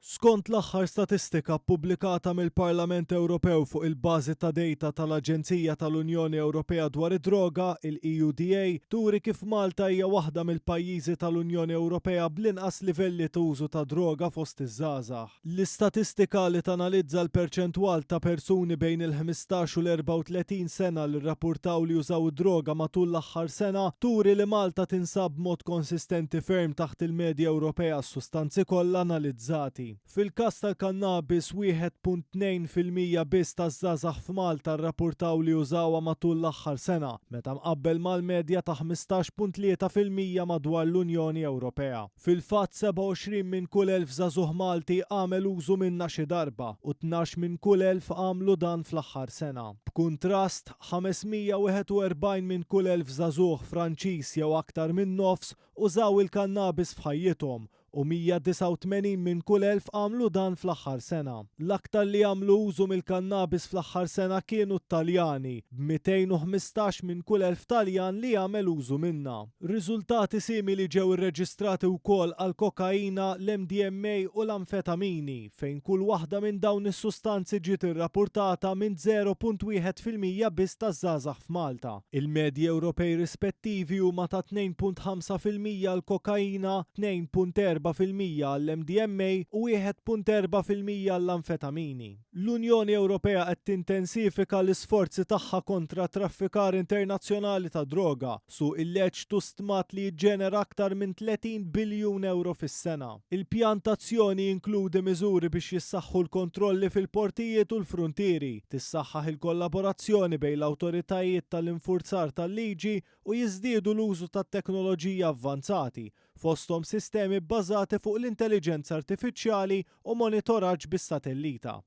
Skont l-aħħar statistika ppubblikata mill-Parlament Ewropew fuq il-bażi ta' dejta tal-Aġenzija tal-Unjoni Ewropea dwar id-droga, il-EUDA, turi kif Malta hija waħda mill-pajjiżi tal-Unjoni Ewropea bl-inqas livelli ta' użu ta' droga fost iż-żgħażagħ. L-istatistika li tanalizza l-perċentwal ta' persuni bejn il-15 u l-34 sena li rrappurtaw li jużaw id-droga matul l-aħħar sena turi li Malta tinsab mod konsistenti ferm taħt il-medja Ewropea s-sustanzi kollha analizzati. Fil-każ tal-kannabis 1.2% biss taż-żgħażagħ f'Malta rrappurtaw li jużawha matul l-aħħar sena, meta mqabbel mal-medja ta' 15.3% madwar l-Unjoni Ewropea. Fil-fatt 27 minn kull 1000 żagħżugħ Malti għamel użu minnha xi darba u 12 minn kull 1000 għamlu dan fl-aħħar sena. B'kuntrast, 541 minn kull 1000 żagħżugħ Franċiż jew aktar minn nofs użaw il-kannabis f'ħajjithom u 189 minn kull 1000 għamlu dan fl-aħħar sena. L-aktar li għamlu użu mill-kannabis fl-aħħar sena kienu t-Taljani, b'215 minn kull 1000 Taljan li għamel użu minna. Riżultati simili ġew irreġistrati wkoll għal kokaina, l-MDMA u l-amfetamini, fejn kull waħda minn dawn is-sustanzi ġiet irrappurtata minn 0.1% biss taż-żgħażagħ f'Malta. Il-medji Ewropej rispettivi huma ta' 2.5% għal kokaina, 2.4% għall-MDMA u 1.4% għall-amfetamini. L-Unjoni Ewropea qed tintensifika l-isforzi tagħha kontra traffikar internazzjonali ta' droga suq illeċitu stmat li jiġġenera aktar minn 30 biljun euro fis-sena. Il-pjantazzjoni jinkludi miżuri biex jissaħħu l-kontrolli fil-portijiet u l-fruntieri, tissaħħaħ il-kollaborazzjoni bejn l-awtoritajiet tal-infurzar tal-liġi u jiżdiedu l-użu tat-teknoloġija avvanzati, fosthom sistemi bbażati fuq l-intelligenza artifiċjali u monitoraġġ bis-satellita.